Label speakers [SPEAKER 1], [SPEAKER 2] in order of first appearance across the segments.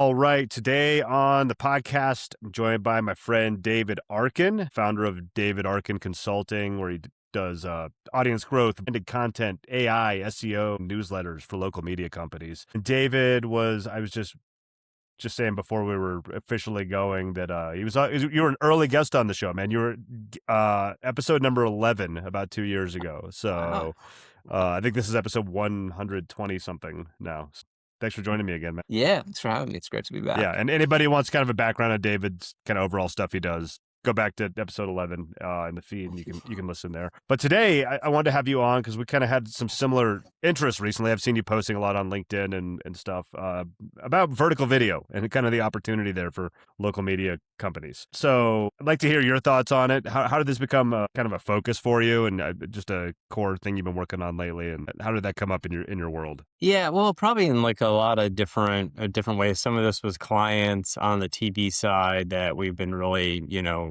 [SPEAKER 1] All right. Today on the podcast, I'm joined by my friend David Arkin, founder of David Arkin Consulting, where he does audience growth, branded content, AI, SEO, newsletters for local media companies. And David I was just saying before we were officially going that you were an early guest on the show, man. You were episode number 11 about 2 years ago.
[SPEAKER 2] Wow.
[SPEAKER 1] So I think this is episode 120 something now. Thanks for joining me again, man.
[SPEAKER 2] Yeah, thanks for having me. It's great to be
[SPEAKER 1] Yeah,
[SPEAKER 2] back.
[SPEAKER 1] and anybody who wants kind of a background on David's kind of overall stuff he does, go back to episode 11 in the feed, and you can listen there. But today, I wanted to have you on because we kind of had some similar interests recently. I've seen you posting a lot on LinkedIn and stuff about vertical video and kind of the opportunity there for local media companies. So I'd like to hear your thoughts on it. How did this become kind of a focus for you, and just a core thing you've been working on lately? And how did that come up in your world?
[SPEAKER 2] Yeah, well, probably in like a lot of different ways. Some of this was clients on the TV side that we've been really,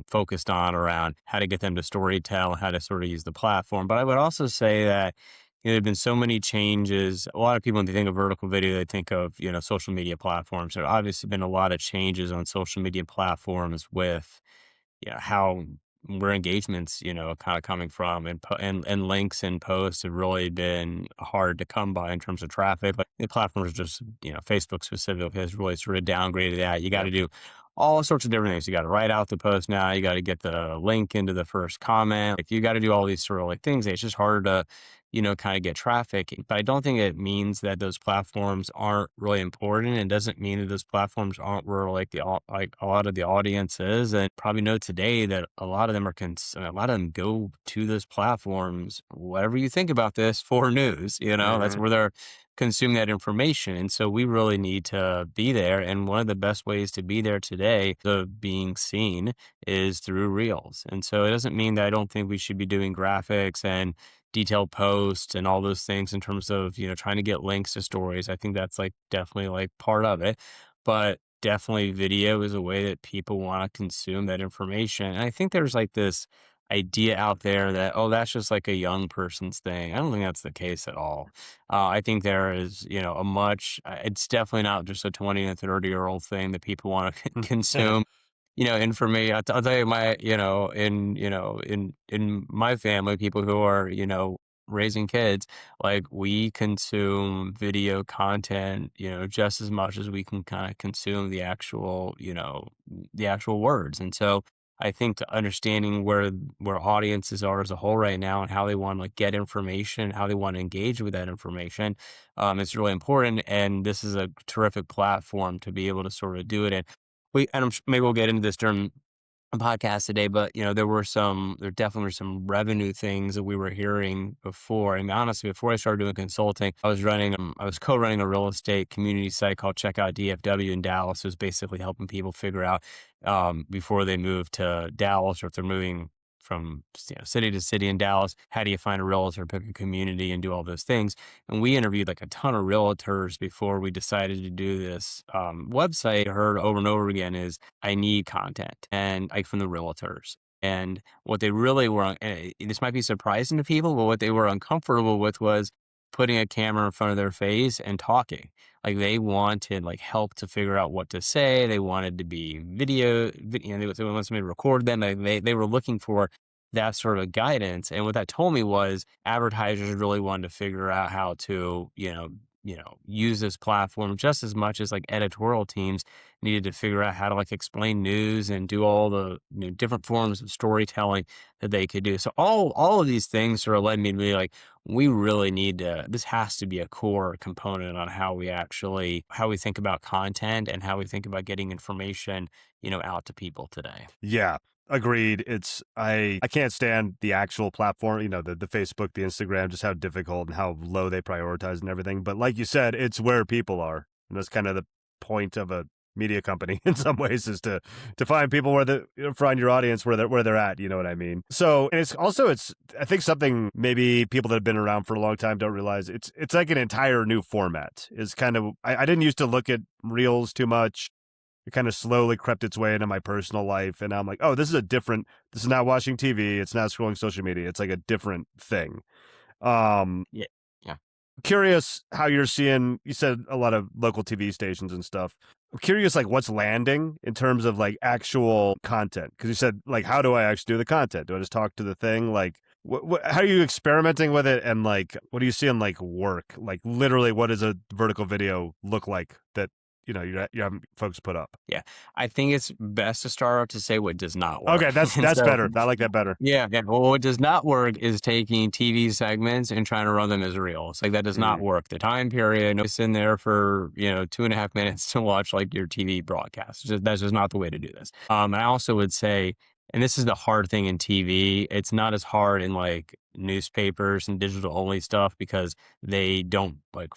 [SPEAKER 2] focused on around how to get them to storytell, how to sort of use the platform. But I would also say that there have been so many changes. A lot of people, when they think of vertical video, they think of, social media platforms. There have obviously been a lot of changes on social media platforms with how where engagements, kind of coming from and links and posts have really been hard to come by in terms of traffic. Like the platforms are just, Facebook specific has really sort of downgraded that. You got
[SPEAKER 1] Yep.
[SPEAKER 2] to do all sorts of different things. You got to write out the post now. You got to get the link into the first comment. Like you got to do all these sort of like things. It's just hard to, kind of get traffic. But I don't think it means that those platforms aren't really important. It doesn't mean that those platforms aren't where like like a lot of the audience is. And probably know today that a lot of them a lot of them go to those platforms, whatever you think about this, for news. That's
[SPEAKER 1] Hmm.
[SPEAKER 2] where they're consuming that information. And so we really need to be there. And one of the best ways to be there today of being seen is through reels. And so it doesn't mean that I don't think we should be doing graphics and detailed posts and all those things in terms of, trying to get links to stories. I think that's like definitely like part of it. But definitely video is a way that people want to consume that information. And I think there's like this idea out there that, oh, that's just like a young person's thing. I don't think that's the case at all. I think there is, it's definitely not just a 20 and 30-year-old thing that people want to consume. And for me, I'll tell you my, in my family, people who are, raising kids, like we consume video content, just as much as we can kind of consume the actual words. And so I think to understanding where audiences are as a whole right now and how they want to like get information, how they want to engage with that information, is really important. And this is a terrific platform to be able to sort of do it in. Maybe we'll get into this during a podcast today, but there definitely were some revenue things that we were hearing before. And honestly, before I started doing consulting, I was co-running a real estate community site called Checkout DFW in Dallas. It was basically helping people figure out, before they move to Dallas, or if they're moving from city to city in Dallas, how do you find a realtor, pick a community, and do all those things. And we interviewed like a ton of realtors before we decided to do this website. I heard over and over again is I need content, and like from the realtors. And what they really were, this might be surprising to people, but what they were uncomfortable with was putting a camera in front of their face and talking. Like they wanted like help to figure out what to say. They wanted to be they wanted somebody to record them. They were looking for that sort of guidance. And what that told me was advertisers really wanted to figure out how to, use this platform just as much as like editorial teams needed to figure out how to like explain news and do all the different forms of storytelling that they could do. So all of these things sort of led me to be like, we really need to, this has to be a core component on how we think about content and how we think about getting information, out to people today.
[SPEAKER 1] Yeah, agreed. I can't stand the actual platform, the Facebook, the Instagram, just how difficult and how low they prioritize and everything. But like you said, it's where people are. And that's kind of the point of a media company in some ways, is to find people find your audience where they're at, you know what I mean? So, and it's I think something maybe people that have been around for a long time don't realize, it's like an entire new format. Is kind of, I didn't used to look at reels too much. It kind of slowly crept its way into my personal life. And I'm like, oh, this is not watching TV. It's not scrolling social media. It's like a different thing. Um,
[SPEAKER 2] Yeah. Yeah.
[SPEAKER 1] Curious how you're seeing, you said a lot of local TV stations and stuff. I'm curious, like, what's landing in terms of like actual content? Because you said, like, how do I actually do the content? Do I just talk to the thing? Like, how are you experimenting with it? And like, what are you seeing like work? Like, literally, what does a vertical video look like that, you have folks put up?
[SPEAKER 2] Yeah. I think it's best to start off to say what does not work.
[SPEAKER 1] Okay, that's
[SPEAKER 2] And
[SPEAKER 1] that's
[SPEAKER 2] so
[SPEAKER 1] better. I like that better.
[SPEAKER 2] yeah, yeah. Well, what does not work is taking TV segments and trying to run them as reels. Like that does not
[SPEAKER 1] Mm,
[SPEAKER 2] work. The time period, no, it's in there for 2.5 minutes to watch like your TV broadcast. That's just not the way to do this. I also would say, and this is the hard thing in TV. It's not as hard in like newspapers and digital only stuff because they don't like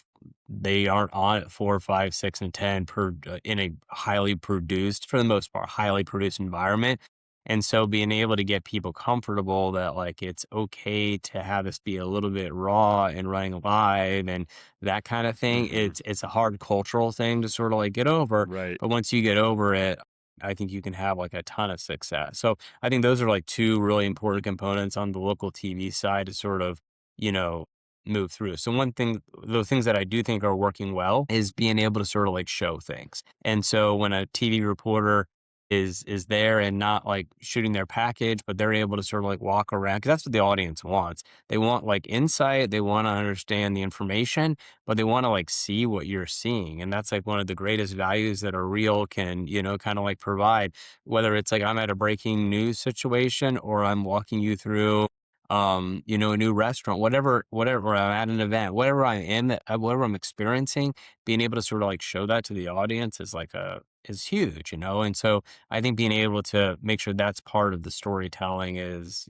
[SPEAKER 2] they aren't on at 4, 5, 6, and 10 per in a highly produced, for the most part, highly produced environment. And so being able to get people comfortable that like it's okay to have this be a little bit raw and running live and that kind of thing,
[SPEAKER 1] hmm
[SPEAKER 2] it's a hard cultural thing to sort of like get over.
[SPEAKER 1] Right.
[SPEAKER 2] But once you get over it, I think you can have like a ton of success. So I think those are like two really important components on the local TV side to sort of, you know, move through. So one thing, the things that I do think are working well is being able to sort of like show things. And so when a TV reporter is there and not like shooting their package, but they're able to sort of like walk around because that's what the audience wants. They want like insight, they want to understand the information, but they want to like see what you're seeing. And that's like one of the greatest values that a reel can, kind of like provide, whether it's like I'm at a breaking news situation or I'm walking you through a new restaurant, whatever I'm at an event, whatever I am, whatever I'm experiencing, being able to sort of like show that to the audience is huge, And so I think being able to make sure that's part of the storytelling is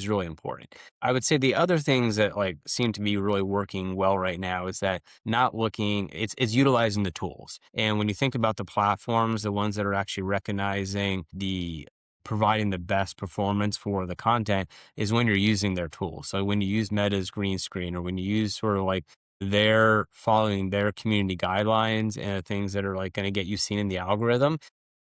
[SPEAKER 2] really important. I would say the other things that like seem to be really working well right now is that not looking, it's utilizing the tools. And when you think about the platforms, the ones that are actually recognizing the providing the best performance for the content is when you're using their tools. So when you use Meta's green screen or when you use sort of like they're following their community guidelines and things that are like going to get you seen in the algorithm,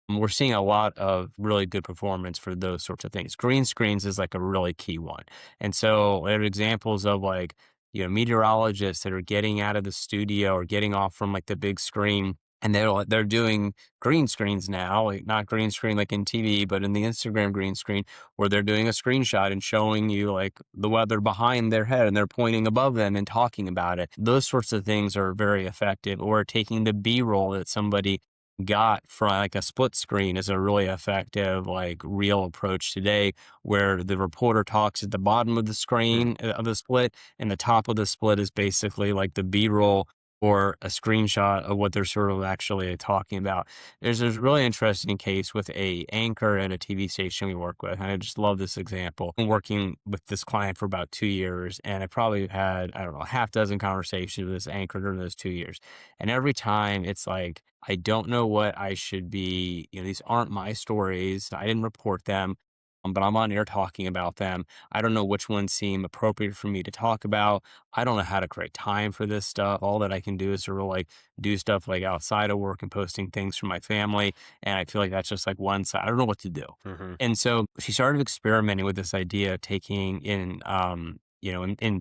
[SPEAKER 2] we're seeing a lot of really good performance for those sorts of things. Green screens is like a really key one. And so there are examples of like, meteorologists that are getting out of the studio or getting off from like the big screen and they're doing green screens now, like not green screen like in TV, but in the Instagram green screen where they're doing a screenshot and showing you like the weather behind their head and they're pointing above them and talking about it. Those sorts of things are very effective. Or taking the B-roll that somebody got from like a split screen is a really effective like real approach today where the reporter talks at the bottom of the
[SPEAKER 1] Mm.
[SPEAKER 2] screen of the split and the top of the split is basically like the b-roll or a screenshot of what they're sort of actually talking about. There's this really interesting case with a anchor at a TV station we work with, and I just love this example. I'm working with this client for about 2 years, and I probably had, I don't know, a half dozen conversations with this anchor during those 2 years. And every time it's like, I don't know what I should be, these aren't my stories. I didn't report them, but I'm on air talking about them. I don't know which ones seem appropriate for me to talk about. I don't know how to create time for this stuff. All that I can do is sort of like do stuff like outside of work and posting things for my family. And I feel like that's just like one side. I don't know what to do.
[SPEAKER 1] hmm
[SPEAKER 2] And so she started experimenting with this idea of taking in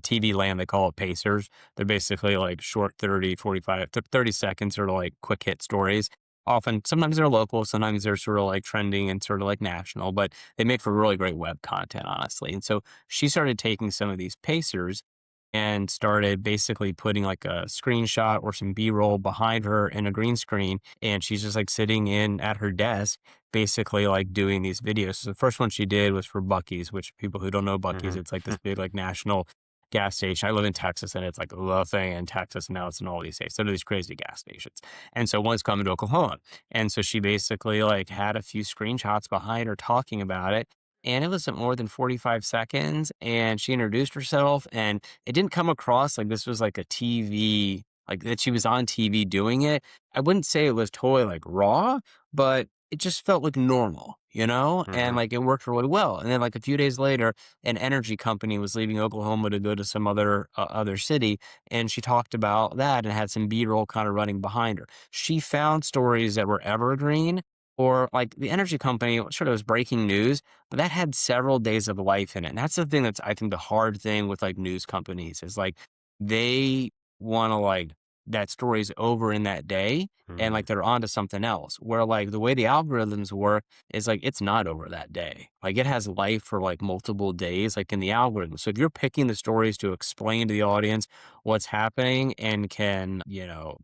[SPEAKER 2] TV land, they call it pacers. They're basically like short 30, 45, 30 seconds sort of like quick hit stories. Often, sometimes they're local, sometimes they're sort of like trending and sort of like national, but they make for really great web content, honestly. And so she started taking some of these pacers and started basically putting like a screenshot or some B-roll behind her in a green screen. And she's just like sitting in at her desk, basically like doing these videos. So the first one she did was for Buc-ee's, which people who don't know Buc-ee's,
[SPEAKER 1] hmm
[SPEAKER 2] it's like this big like national gas station. I live in Texas and it's like the thing in Texas and now it's in all these states. So they're these crazy gas stations. And so one's coming to Oklahoma. And so she basically like had a few screenshots behind her talking about it. And it wasn't more than 45 seconds. And she introduced herself and it didn't come across like this was like a TV, like that she was on TV doing it. I wouldn't say it was totally like raw, but it just felt like normal, and
[SPEAKER 1] hmm
[SPEAKER 2] like it worked really well. And then like a few days later, an energy company was leaving Oklahoma to go to some other city, and she talked about that and had some B-roll kind of running behind her. She found stories that were evergreen. Or like the energy company, sure, it was breaking news, but that had several days of life in it. And that's the thing that's, I think, the hard thing with like news companies is like they want to like that story's over in that day and
[SPEAKER 1] Mhm.
[SPEAKER 2] like they're on to something else. Where like the way the algorithms work is like it's not over that day. Like it has life for like multiple days, like in the algorithm. So if you're picking the stories to explain to the audience what's happening and can,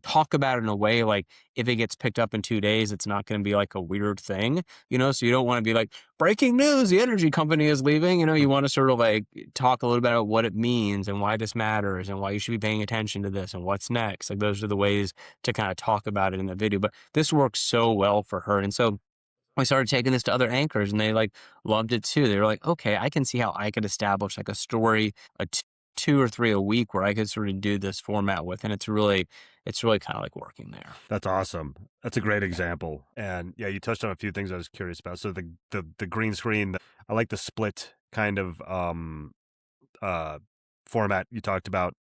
[SPEAKER 2] talk about it in a way like if it gets picked up in 2 days, it's not going to be like a weird thing, So you don't want to be like, breaking news, the energy company is leaving. You want to sort of like talk a little bit about what it means and why this matters and why you should be paying attention to this and what's next. Like those are the ways to kind of talk about it in the video. But this works so well for her. And so we started taking this to other anchors and they like loved it too. They were like, okay, I can see how I could establish like a story, two or three a week where I could sort of do this format with. And it's really kind of like working there.
[SPEAKER 1] That's awesome. That's a great example. And yeah, you touched on a few things I was curious about. So the green screen, I like the split kind of uh format you talked about.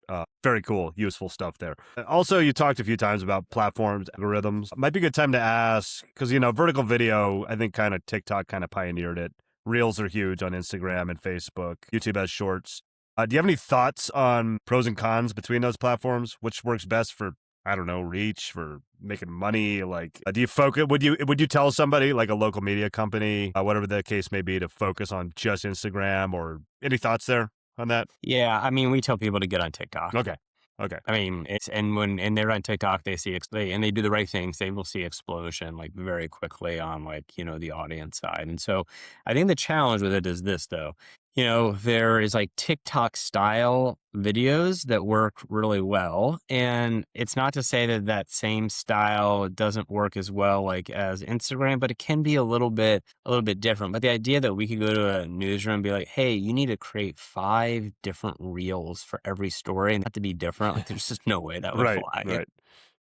[SPEAKER 1] Very cool, useful stuff there. Also, you talked a few times about platforms, algorithms. Might be a good time to ask because vertical video, I think kind of TikTok kind of pioneered it. Reels are huge on Instagram and Facebook. YouTube has shorts. Do you have any thoughts on pros and cons between those platforms? Which works best for, I don't know, reach, for making money? Like, do you focus? Would you tell somebody like a local media company, whatever the case may be, to focus on just Instagram? Or any thoughts there on that?
[SPEAKER 2] Yeah. I mean, we tell people to get on TikTok.
[SPEAKER 1] Okay. Okay.
[SPEAKER 2] I mean, and they're on TikTok, they see they do the right things, they will see explosion like very quickly on like, the audience side. And so I think the challenge with it is this though. There is like TikTok style videos that work really well. And it's not to say that that same style doesn't work as well like as Instagram, but it can be a little bit different. But the idea that we could go to a newsroom and be like, hey, you need to create 5 different reels for every story and have to be different. Like there's just no way that would
[SPEAKER 1] Right.
[SPEAKER 2] fly.
[SPEAKER 1] Right.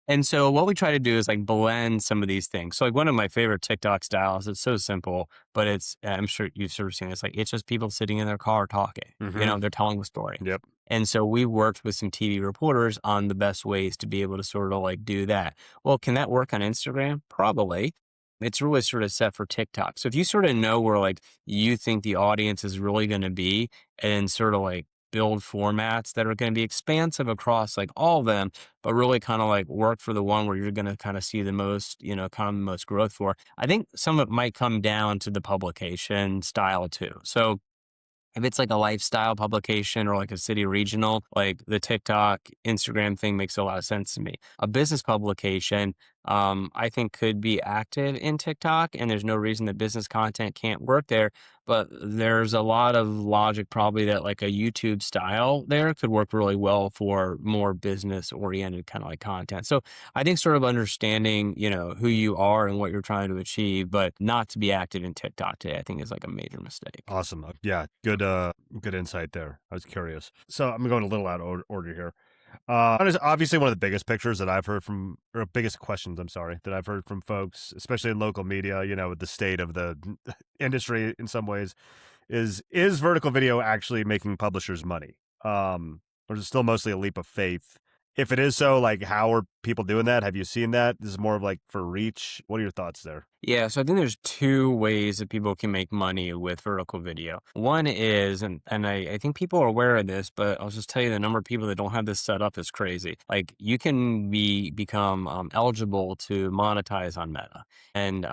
[SPEAKER 2] And so what we try to do is like blend some of these things. So like one of my favorite TikTok styles, it's so simple, but I'm sure you've sort of seen this, like it's just people sitting in their car talking,
[SPEAKER 1] Mm-hmm.
[SPEAKER 2] they're telling the story.
[SPEAKER 1] Yep.
[SPEAKER 2] And so we worked with some TV reporters on the best ways to be able to sort of like do that. Well, can that work on Instagram? Probably. It's really sort of set for TikTok. So if you sort of know where like you think the audience is really going to be and sort of like build formats that are going to be expansive across like all of them, but really kind of like work for the one where you're going to kind of see the most, kind of the most growth for. I think some of it might come down to the publication style too. So if it's like a lifestyle publication or like a city regional, like the TikTok, Instagram thing makes a lot of sense to me. A business publication, I think could be active in TikTok, and there's no reason that business content can't work there. But there's a lot of logic probably that like a YouTube style there could work really well for more business oriented kind of like content. So I think sort of understanding, who you are and what you're trying to achieve, but not to be active in TikTok today, I think is like a major mistake.
[SPEAKER 1] Awesome. Yeah. Good insight there. I was curious. So I'm going a little out of order here. Obviously, one of the biggest pictures that I've heard from, or biggest questions, I'm sorry, that I've heard from folks, especially in local media, with the state of the industry in some ways, is vertical video actually making publishers money? Or is it still mostly a leap of faith? If it is so, like, how are people doing that? Have you seen that? This is more of like for reach. What are your thoughts there?
[SPEAKER 2] Yeah, so I think there's two ways that people can make money with vertical video. One is, and I think people are aware of this, but I'll just tell you the number of people that don't have this set up is crazy. Like you can become eligible to monetize on Meta. And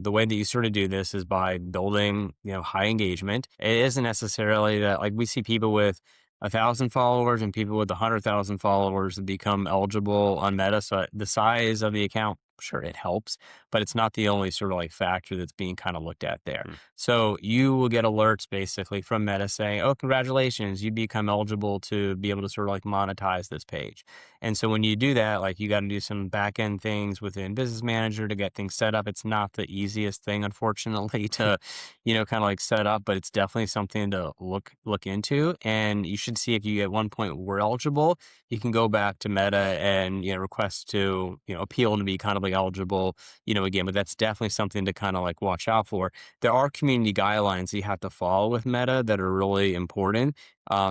[SPEAKER 2] the way that you sort of do this is by building, high engagement. It isn't necessarily that like we see people with 1,000 followers and people with 100,000 followers that become eligible on Meta. So the size of the account, sure, it helps, but it's not the only sort of like factor that's being kind of looked at there.
[SPEAKER 1] Hmm.
[SPEAKER 2] So you will get alerts basically from Meta saying, oh, congratulations, you become eligible to be able to sort of like monetize this page. And so when you do that, like you got to do some back end things within Business Manager to get things set up. It's not the easiest thing, unfortunately, to, kind of like set up, but it's definitely something to look into. And you should see if you at one point were eligible, you can go back to Meta and request to appeal to be kind of like eligible again, but that's definitely something to kind of like watch out for. There are community guidelines that you have to follow with Meta that are really important.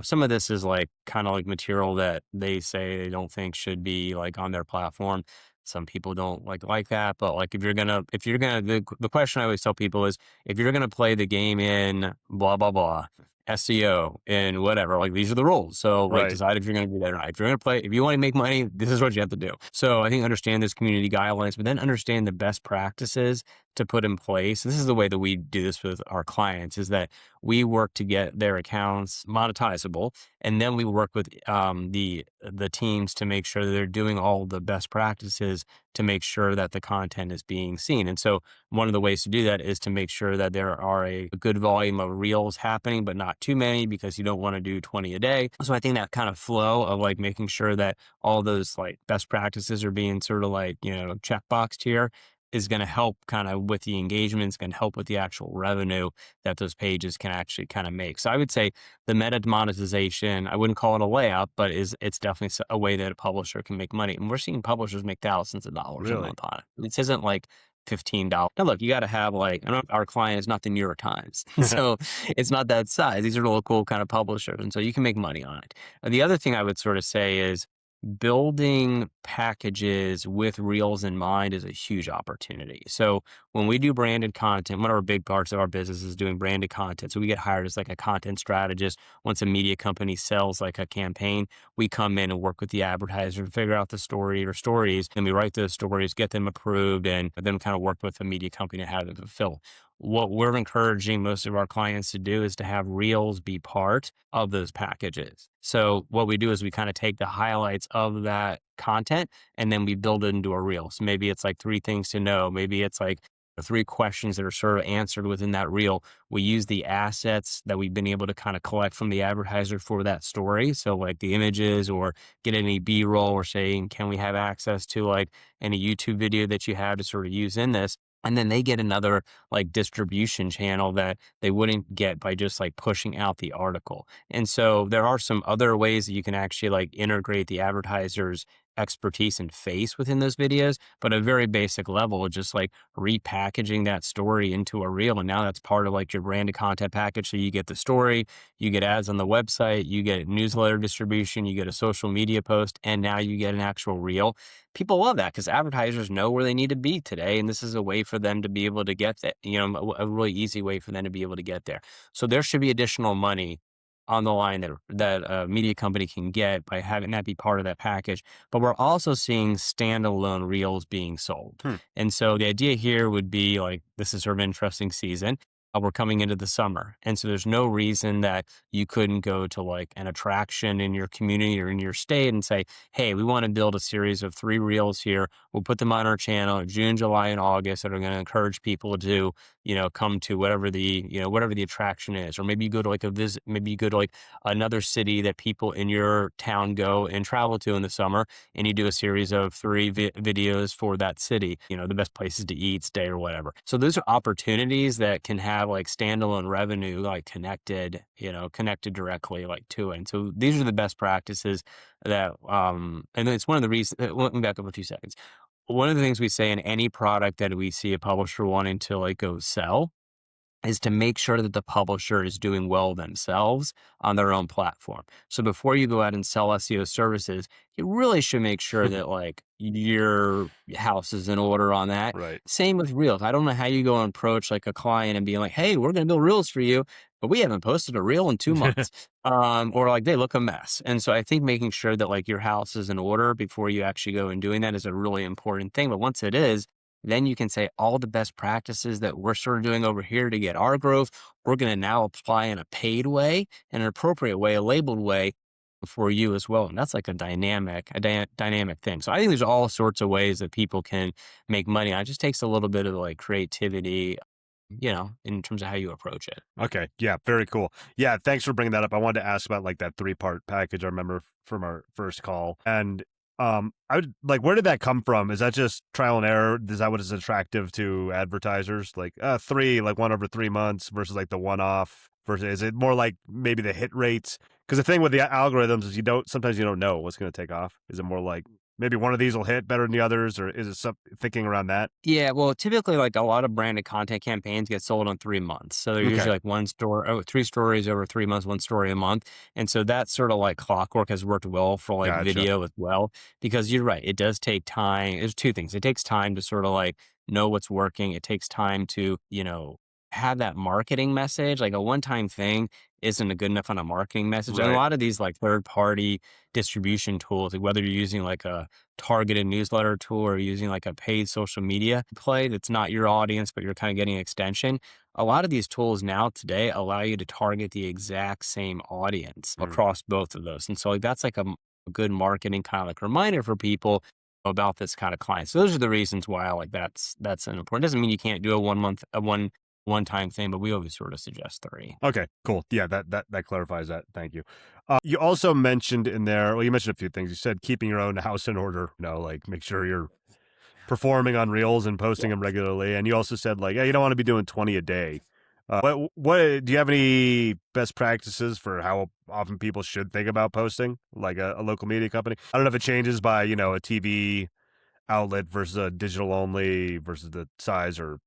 [SPEAKER 2] Some of this is like kind of like material that they say they don't think should be like on their platform. Some people don't like that, but like if you're gonna the question I always tell people is if you're gonna play the game in blah blah blah SEO and whatever. Like these are the rules. So like
[SPEAKER 1] Right.
[SPEAKER 2] decide if you're going to do that or not. If you're going to play, if you want to make money, this is what you have to do. So I think understand those community guidelines, but then understand the best practices to put in place. This is the way that we do this with our clients is that we work to get their accounts monetizable. And then we work with the teams to make sure that they're doing all the best practices to make sure that the content is being seen. And so one of the ways to do that is to make sure that there are a good volume of reels happening, but not too many because you don't want to do 20 a day. So I think that kind of flow of like making sure that all those like best practices are being sort of like, checkboxed here is going to help kind of with the engagements, going to help with the actual revenue that those pages can actually kind of make. So I would say the meta monetization, I wouldn't call it a layup, but it's definitely a way that a publisher can make money. And we're seeing publishers make thousands of dollars a
[SPEAKER 1] Really?
[SPEAKER 2] month on it. This isn't like $15. Now, look, you got to have like, I know our client is not the New York Times. So it's not that size. These are local kind of publishers. And so you can make money on it. And the other thing I would sort of say is building packages with reels in mind is a huge opportunity. So when we do branded content, one of our big parts of our business is doing branded content. So we get hired as like a content strategist. Once a media company sells like a campaign, we come in and work with the advertiser and figure out the story or stories. And we write those stories, get them approved, and then kind of work with the media company to have them fulfill. What we're encouraging most of our clients to do is to have reels be part of those packages. So what we do is we kind of take the highlights of that content and then we build it into a reel. So maybe it's like 3 things to know. Maybe it's like 3 questions that are sort of answered within that reel. We use the assets that we've been able to kind of collect from the advertiser for that story. So like the images or get any B-roll or saying, can we have access to like any YouTube video that you have to sort of use in this? And then they get another like distribution channel that they wouldn't get by just like pushing out the article. And so there are some other ways that you can actually like integrate the advertiser's expertise and face within those videos, but a very basic level, just like repackaging that story into a reel. And now that's part of like your branded content package. So you get the story, you get ads on the website, you get newsletter distribution, you get a social media post, and now you get an actual reel. People love that because advertisers know where they need to be today. And this is a way for them to be able to get that, a really easy way for them to be able to get there. So there should be additional money on the line that a media company can get by having that be part of that package. But we're also seeing standalone reels being sold.
[SPEAKER 1] Hmm.
[SPEAKER 2] And so the idea here would be like, this is sort of an interesting season. We're coming into the summer. And so there's no reason that you couldn't go to like an attraction in your community or in your state and say, hey, we want to build a series of 3 reels here. We'll put them on our channel in June, July, and August that are going to encourage people to, come to whatever the attraction is. Or maybe you go to like a visit, maybe you go to like another city that people in your town go and travel to in the summer, and you do a series of 3 videos for that city, the best places to eat, stay, or whatever. So those are opportunities that can have like standalone revenue, like connected directly like to it. And so these are the best practices that, and it's one of the reasons, let me back up a few seconds. One of the things we say in any product that we see a publisher wanting to like go sell is to make sure that the publisher is doing well themselves on their own platform. So before you go out and sell SEO services, you really should make sure that like your house is in order on that.
[SPEAKER 1] Right.
[SPEAKER 2] Same with Reels. I don't know how you go and approach like a client and be like, hey, we're going to build Reels for you, but we haven't posted a Reel in 2 months. Or like they look a mess. And so I think making sure that like your house is in order before you actually go and doing that is a really important thing. But once it is, then you can say all the best practices that we're sort of doing over here to get our growth, we're going to now apply in a paid way, in an appropriate way, a labeled way for you as well. And that's like a dynamic thing. So I think there's all sorts of ways that people can make money. It just takes a little bit of like creativity, in terms of how you approach it.
[SPEAKER 1] Okay. Yeah. Very cool. Yeah. Thanks for bringing that up. I wanted to ask about like that 3-part package I remember from our first call. And I would like, where did that come from? Is that just trial and error? Is that what is attractive to advertisers? Like 3, like 1 over 3 months versus like the one-off versus, is it more like maybe the hit rates? Because the thing with the algorithms is sometimes you don't know what's going to take off. Is it more like maybe one of these will hit better than the others, or is it some thinking around that?
[SPEAKER 2] Yeah, well, typically, like a lot of branded content campaigns get sold in 3 months. So they're
[SPEAKER 1] Okay.
[SPEAKER 2] usually like 3 stories over 3 months, 1 story a month. And so that sort of like clockwork has worked well for like
[SPEAKER 1] Gotcha.
[SPEAKER 2] video as well, because you're right. It does take time. There's 2 things. It takes time to sort of like know what's working. It takes time to, have that marketing message. Like a one-time thing isn't a good enough on a marketing message. And a
[SPEAKER 1] Right.
[SPEAKER 2] lot of these like third-party distribution tools, like whether you're using like a targeted newsletter tool or using like a paid social media play that's not your audience, but you're kind of getting an extension. A lot of these tools now today allow you to target the exact same audience
[SPEAKER 1] Mm.
[SPEAKER 2] across both of those. And so like that's like a good marketing kind of like reminder for people about this kind of client. So those are the reasons why like that's an important. Doesn't mean you can't do a 1 month a one-time thing, but we always sort of suggest 3.
[SPEAKER 1] Okay, cool. Yeah, that clarifies that. Thank you. You also mentioned in there, well, you mentioned a few things. You said keeping your own house in order, like make sure you're performing on reels and posting them regularly. And you also said like, yeah, you don't want to be doing 20 a day. What do you have any best practices for how often people should think about posting, like a local media company? I don't know if it changes by, a TV outlet versus a digital only versus the size, or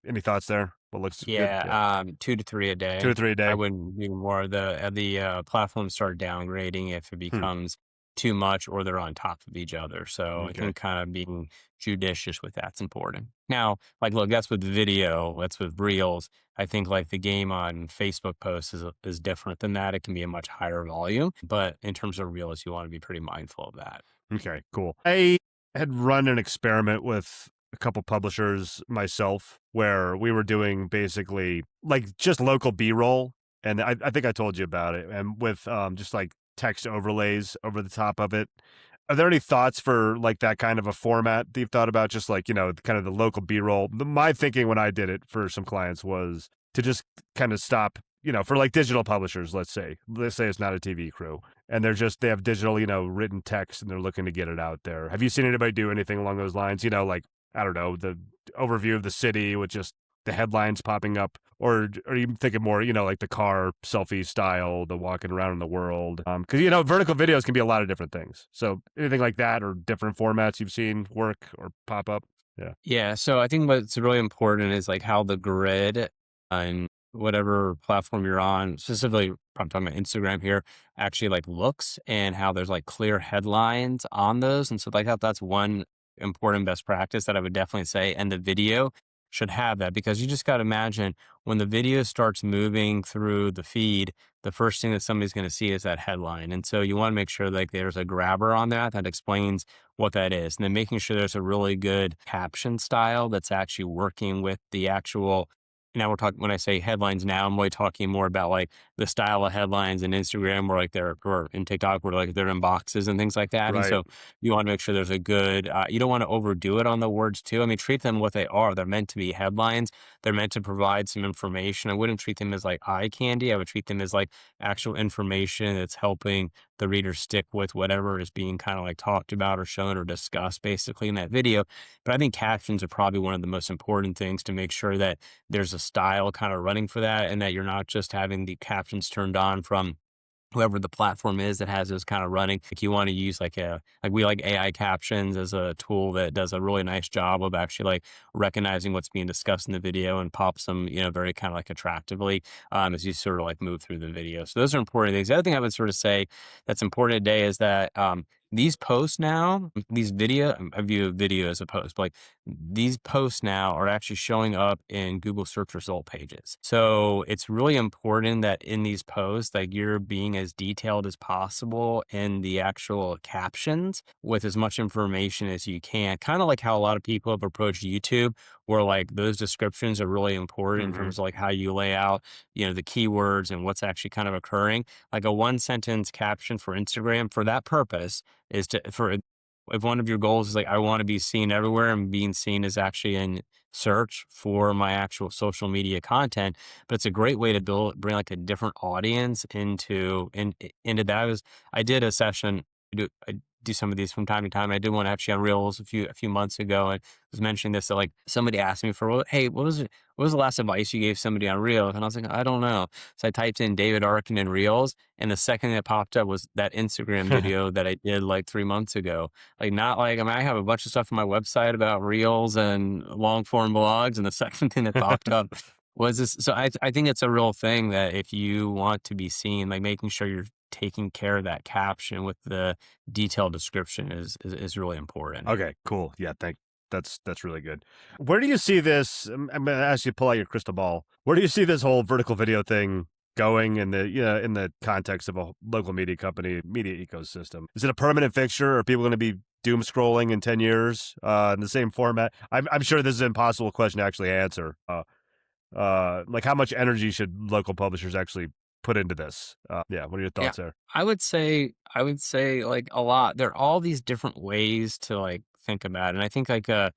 [SPEAKER 1] any thoughts there? What looks good? Yeah.
[SPEAKER 2] Yeah, 2 to 3 a
[SPEAKER 1] Two or
[SPEAKER 2] day.
[SPEAKER 1] three a
[SPEAKER 2] I
[SPEAKER 1] day.
[SPEAKER 2] wouldn't do more. The platforms start downgrading if it
[SPEAKER 1] Hmm.
[SPEAKER 2] becomes too much or they're on top of each other. So I
[SPEAKER 1] Okay.
[SPEAKER 2] think kind of being judicious with that's important. Now, like, look, that's with video, that's with reels. I think like the game on Facebook posts is different than that. It can be a much higher volume, but in terms of reels, you want to be pretty mindful of that.
[SPEAKER 1] Okay, cool. I had run an experiment with a couple publishers myself where we were doing basically like just local B-roll. And I think I told you about it. And with just like text overlays over the top of it. Are there any thoughts for like that kind of a format that you've thought about? Just like, kind of the local B-roll. My thinking when I did it for some clients was to just kind of stop, for like digital publishers, let's say it's not a TV crew and they have digital, written text and they're looking to get it out there. Have you seen anybody do anything along those lines? Like, I don't know, the overview of the city with just the headlines popping up, or are you thinking more, like the car selfie style, the walking around in the world? Because, vertical videos can be a lot of different things. So anything like that or different formats you've seen work or pop up? Yeah.
[SPEAKER 2] Yeah, so I think what's really important is like how the grid on whatever platform you're on, specifically, I'm talking about Instagram here, actually like looks and how there's like clear headlines on those. And so like that's one important best practice that I would definitely say. And the video should have that because you just got to imagine when the video starts moving through the feed, the first thing that somebody's going to see is that headline. And so you want to make sure like there's a grabber on that explains what that is. And then making sure there's a really good caption style that's actually working with the actual. Now we're talking, when I say headlines now, I'm really talking more about like the style of headlines in Instagram where like or in TikTok where like they're in boxes and things like that. And
[SPEAKER 1] Right.
[SPEAKER 2] so you want to make sure there's a good, you don't want to overdo it on the words too. I mean, treat them what they are. They're meant to be headlines. They're meant to provide some information. I wouldn't treat them as like eye candy. I would treat them as like actual information that's helping the reader stick with whatever is being kind of like talked about or shown or discussed basically in that video. But I think captions are probably one of the most important things to make sure that there's a style kind of running for that and that you're not just having the captions turned on from whoever the platform is that has those kind of running. Like you want to use like we like AI captions as a tool that does a really nice job of actually like recognizing what's being discussed in the video and pops them, very kind of like attractively as you sort of like move through the video. So those are important things. The other thing I would sort of say that's important today is that these posts now, these video, I view video as a post, but like these posts now are actually showing up in Google search result pages. So it's really important that in these posts, like you're being as detailed as possible in the actual captions with as much information as you can. Kind of like how a lot of people have approached YouTube, where like those descriptions are really important in
[SPEAKER 1] Mm-hmm.
[SPEAKER 2] terms of like how you lay out, the keywords and what's actually kind of occurring. Like a one sentence caption for Instagram for that purpose is if one of your goals is like, I want to be seen everywhere and being seen is actually in search for my actual social media content, but it's a great way to bring like a different audience into that. I did a session. I do some of these from time to time. I did one actually on Reels a few months ago, and was mentioning this that like somebody asked me for, well, hey, what was the last advice you gave somebody on Reels? And I was like, I don't know. So I typed in David Arkin and Reels, and the second that popped up was that Instagram video that I did like 3 months ago. Like not like, I mean, I have a bunch of stuff on my website about Reels and long form blogs, and the second thing that popped up was this. So I think it's a real thing that if you want to be seen, like making sure you're taking care of that caption with the detailed description is really important.
[SPEAKER 1] Okay, cool. Yeah, that's really good. Where do you see this? I'm going to ask you to pull out your crystal ball. Where do you see this whole vertical video thing going in the in the context of a local media company, media ecosystem? Is it a permanent fixture? Are people going to be doom scrolling in 10 years in the same format? I'm sure this is an impossible question to actually answer. Like how much energy should local publishers actually put into this? Yeah, what are your
[SPEAKER 2] Yeah,
[SPEAKER 1] thoughts there?
[SPEAKER 2] I would say like a lot. There are all these different ways to like think about it. And I think like an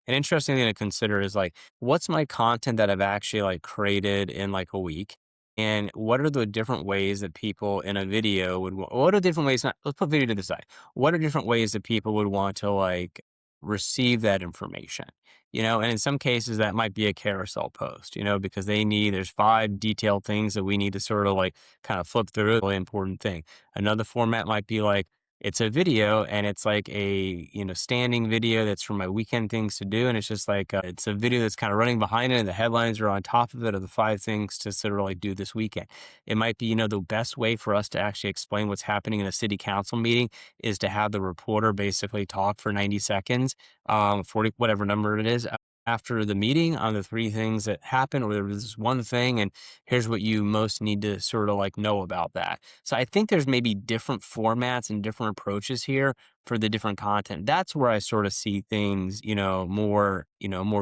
[SPEAKER 2] interesting thing to consider is like what's my content that I've actually like created in like a week? And what are the different ways that people in a video what are different ways not let's put video to the side. What are different ways that people would want to like receive that information? And in some cases that might be a carousel post, because there's five detailed things that we need to sort of like kind of flip through, really important thing. Another format might be like it's a video and it's like a standing video that's for my weekend things to do, and it's just like it's a video that's kind of running behind it and the headlines are on top of it of the five things to sort of like do this weekend. It might be the best way for us to actually explain what's happening in a city council meeting is to have the reporter basically talk for 90 seconds, 40 whatever number it is, after the meeting on the three things that happened, or there was this one thing, and here's what you most need to sort of like know about that. So I think there's maybe different formats and different approaches here for the different content. That's where I sort of see things, more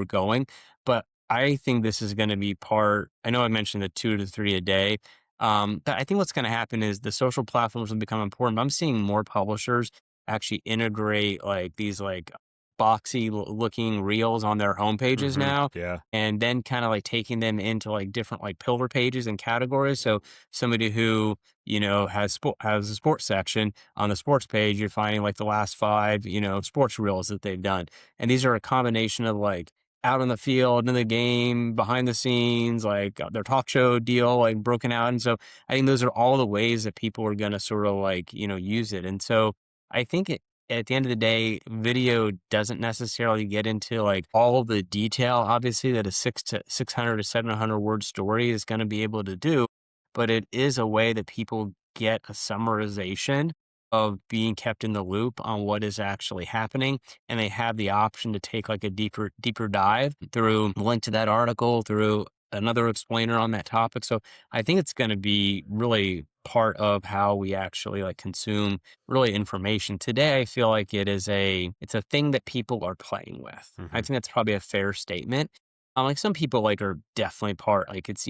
[SPEAKER 2] going. But I think this is going to be I know I mentioned the 2 to 3 a day. But I think what's going to happen is the social platforms will become important. But I'm seeing more publishers actually integrate like these like boxy looking reels on their homepages now,
[SPEAKER 1] Yeah.
[SPEAKER 2] and then kind of like taking them into like different like pillar pages and categories. So somebody who has a sports section on the sports page, you're finding like the last five sports reels that they've done, and these are a combination of like out on the field, in the game, behind the scenes, like their talk show deal, like broken out. And so I think those are all the ways that people are going to sort of like use it. And so I think at the end of the day, video doesn't necessarily get into like all of the detail, obviously, that a 600 to 700 word story is going to be able to do, but it is a way that people get a summarization of being kept in the loop on what is actually happening, and they have the option to take like a deeper dive through a link to that article, through another explainer on that topic. So I think it's going to be really part of how we actually like consume really information today. I feel like it's a thing that people are playing with. I
[SPEAKER 1] Hmm.
[SPEAKER 2] think that's probably a fair statement. Like some people like are definitely like it's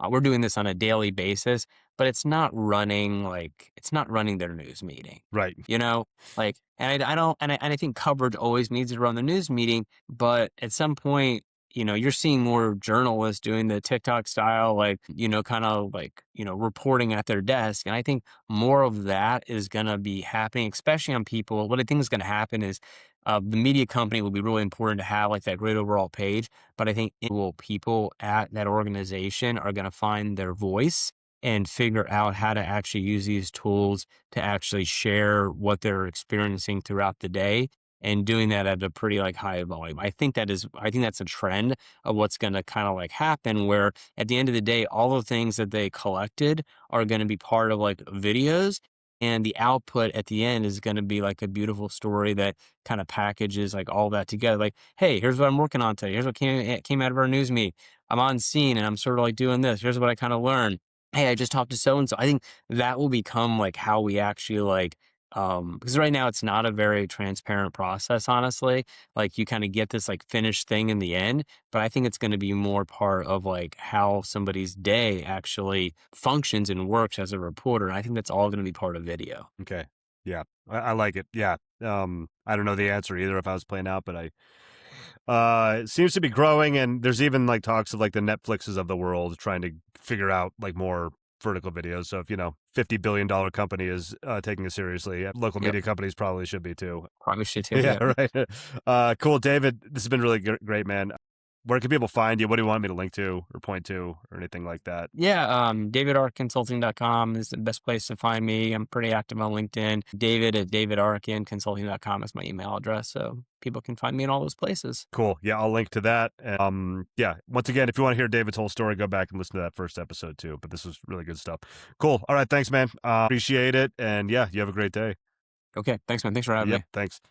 [SPEAKER 2] we're doing this on a daily basis, but it's not running their news meeting,
[SPEAKER 1] Right.
[SPEAKER 2] you know like, and I don't and I think coverage always needs to run the news meeting, but at some point you're seeing more journalists doing the TikTok style, like, kind of like, reporting at their desk. And I think more of that is going to be happening, especially on people. What I think is going to happen is the media company will be really important to have like that great overall page. But I think individual people at that organization are going to find their voice and figure out how to actually use these tools to actually share what they're experiencing throughout the day, and doing that at a pretty like high volume. I think that's a trend of what's going to kind of like happen, where at the end of the day, all the things that they collected are going to be part of like videos. And the output at the end is going to be like a beautiful story that kind of packages like all that together. Like, hey, here's what I'm working on today. Here's what came out of our news meet. I'm on scene and I'm sort of like doing this. Here's what I kind of learned. Hey, I just talked to so and so. I think that will become like how we actually like because right now it's not a very transparent process, honestly. Like you kind of get this like finished thing in the end, but I think it's going to be more part of like how somebody's day actually functions and works as a reporter. I think that's all going to be part of video.
[SPEAKER 1] Okay. Yeah. I like it. Yeah. I don't know the answer either if I was playing out, but it seems to be growing, and there's even like talks of like the Netflixes of the world trying to figure out like more vertical videos. So if $50 billion company is taking it seriously, local
[SPEAKER 2] Yep.
[SPEAKER 1] media companies probably should be too.
[SPEAKER 2] Probably should too.
[SPEAKER 1] Yeah,
[SPEAKER 2] Yep.
[SPEAKER 1] right. Cool, David. This has been really great, man. Where can people find you? What do you want me to link to or point to or anything like that?
[SPEAKER 2] Yeah, davidarconsulting.com is the best place to find me. I'm pretty active on LinkedIn. David at davidarkinconsulting.com is my email address. So people can find me in all those places.
[SPEAKER 1] Cool. Yeah, I'll link to that. And, yeah. Once again, if you want to hear David's whole story, go back and listen to that first episode too. But this was really good stuff. Cool. All right. Thanks, man. Appreciate it. And yeah, you have a great day.
[SPEAKER 2] Okay. Thanks, man. Thanks for having
[SPEAKER 1] Yep.
[SPEAKER 2] me.
[SPEAKER 1] Thanks.